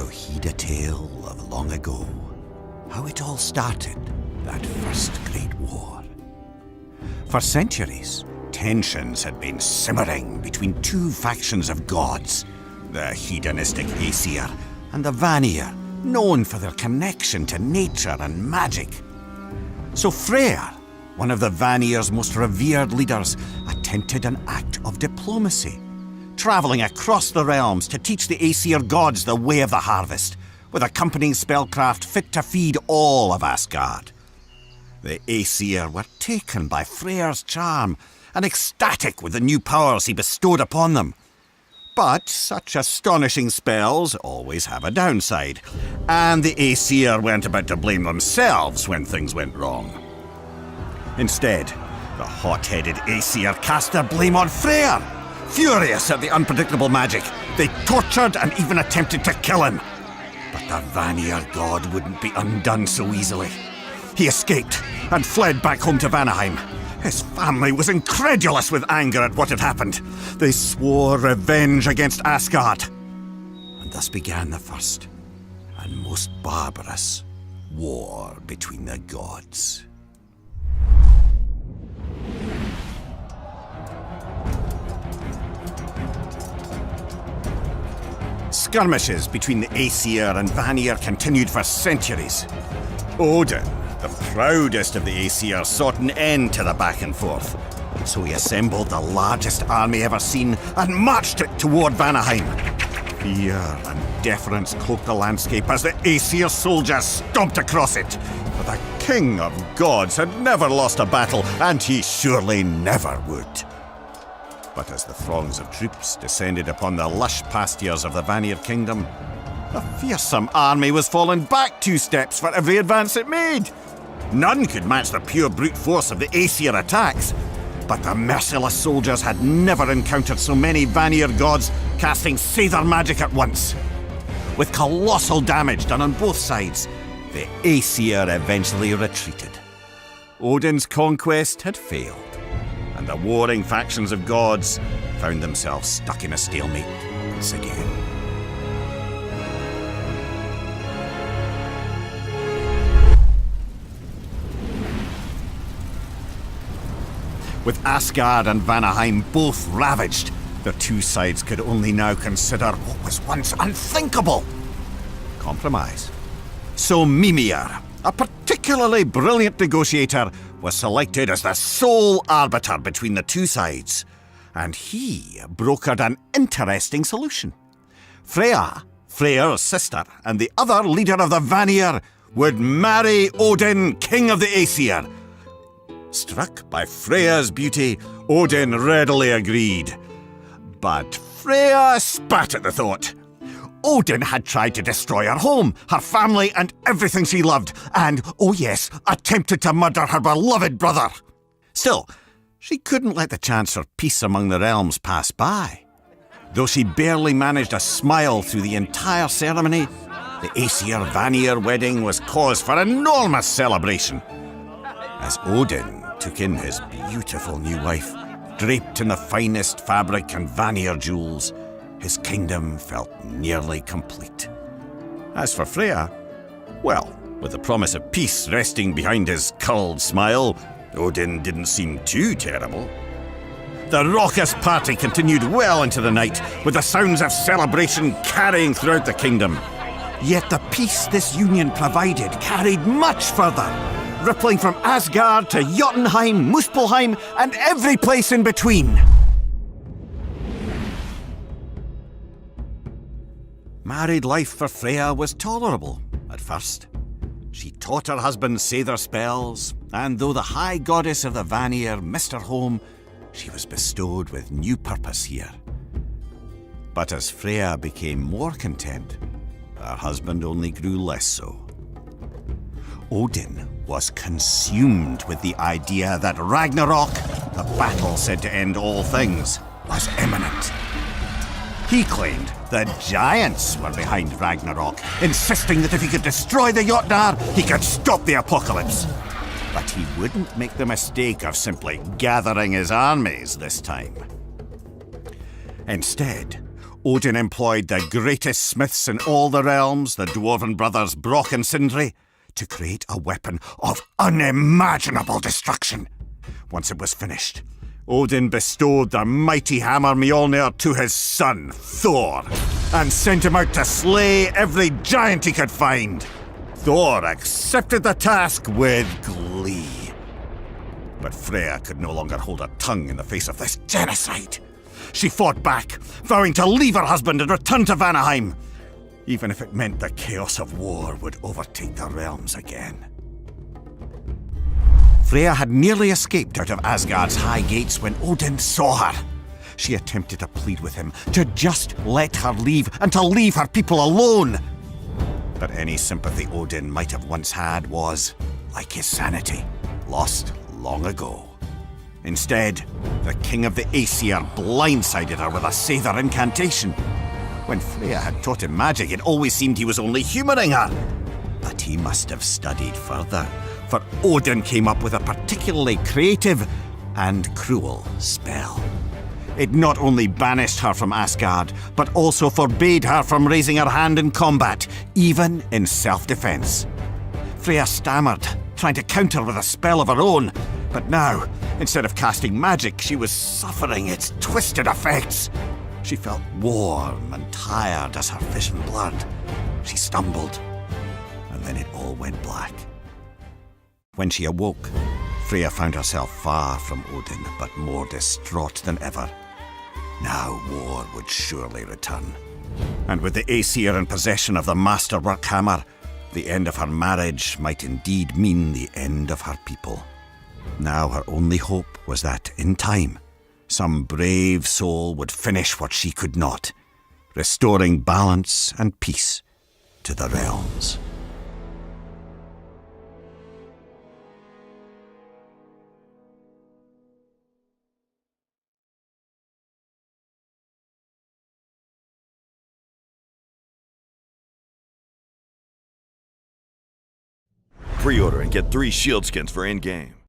thou heed a tale of long ago, how it all started, that first great war. For centuries, tensions had been simmering between two factions of gods, the hedonistic Aesir and the Vanir, known for their connection to nature and magic. So Freyr, one of the Vanir's most revered leaders, attempted an act of diplomacy, travelling across the realms to teach the Aesir gods the way of the harvest, with accompanying spellcraft fit to feed all of Asgard. The Aesir were taken by Freyr's charm and ecstatic with the new powers he bestowed upon them. But such astonishing spells always have a downside, and the Aesir weren't about to blame themselves when things went wrong. Instead, the hot-headed Aesir cast their blame on Freyr. Furious at the unpredictable magic, they tortured and even attempted to kill him. But the Vanir god wouldn't be undone so easily. He escaped and fled back home to Vanaheim. His family was incredulous with anger at what had happened. They swore revenge against Asgard. And thus began the first and most barbarous war between the gods. Skirmishes between the Aesir and Vanir continued for centuries. Odin, the proudest of the Aesir, sought an end to the back and forth. So he assembled the largest army ever seen and marched it toward Vanaheim. Fear and deference cloaked the landscape as the Aesir soldiers stomped across it. But the king of gods had never lost a battle, and he surely never would. But as the throngs of troops descended upon the lush pastures of the Vanir kingdom, the fearsome army was falling back 2 steps for every advance it made. None could match the pure brute force of the Aesir attacks, but the merciless soldiers had never encountered so many Vanir gods casting Seidr magic at once. With colossal damage done on both sides, the Aesir eventually retreated. Odin's conquest had failed, and the warring factions of gods found themselves stuck in a stalemate once again. With Asgard and Vanaheim both ravaged, the two sides could only now consider what was once unthinkable: compromise. So Mimir, a particularly brilliant negotiator, was selected as the sole arbiter between the two sides, and he brokered an interesting solution. Freya, Freyr's sister, and the other leader of the Vanir would marry Odin, king of the Aesir. Struck by Freya's beauty, Odin readily agreed. But Freya spat at the thought. Odin had tried to destroy her home, her family, and everything she loved, and, oh yes, attempted to murder her beloved brother. Still, she couldn't let the chance for peace among the realms pass by. Though she barely managed a smile through the entire ceremony, the Aesir-Vanir wedding was cause for enormous celebration. As Odin took in his beautiful new wife, draped in the finest fabric and Vanir jewels, his kingdom felt nearly complete. As for Freya, well, with the promise of peace resting behind his curled smile, Odin didn't seem too terrible. The raucous party continued well into the night, with the sounds of celebration carrying throughout the kingdom. Yet the peace this union provided carried much further, rippling from Asgard to Jotunheim, Muspelheim, and every place in between. Married life for Freya was tolerable at first. She taught her husband Seidr spells, and though the high goddess of the Vanir missed her home, she was bestowed with new purpose here. But as Freya became more content, her husband only grew less so. Odin was consumed with the idea that Ragnarok, the battle said to end all things, was imminent. He claimed the giants were behind Ragnarok, insisting that if he could destroy the Jotnar, he could stop the apocalypse. But he wouldn't make the mistake of simply gathering his armies this time. Instead, Odin employed the greatest smiths in all the realms, the dwarven brothers Brock and Sindri, to create a weapon of unimaginable destruction. Once it was finished, Odin bestowed the mighty hammer Mjolnir to his son, Thor, and sent him out to slay every giant he could find. Thor accepted the task with glee. But Freya could no longer hold her tongue in the face of this genocide. She fought back, vowing to leave her husband and return to Vanaheim, even if it meant the chaos of war would overtake the realms again. Freya had nearly escaped out of Asgard's high gates when Odin saw her. She attempted to plead with him to just let her leave and to leave her people alone. But any sympathy Odin might have once had was, like his sanity, lost long ago. Instead, the king of the Aesir blindsided her with a Seidr incantation. When Freya had taught him magic, it always seemed he was only humouring her. But he must have studied further, for Odin came up with a particularly creative and cruel spell. It not only banished her from Asgard, but also forbade her from raising her hand in combat, even in self-defense. Freya stammered, trying to counter with a spell of her own, but now, instead of casting magic, she was suffering its twisted effects. She felt warm and tired as her vision blurred. She stumbled, and then it all went black. When she awoke, Freya found herself far from Odin, but more distraught than ever. Now war would surely return. And with the Aesir in possession of the masterwork hammer, the end of her marriage might indeed mean the end of her people. Now her only hope was that, in time, some brave soul would finish what she could not, restoring balance and peace to the realms. Pre-order and get 3 shield skins for in-game.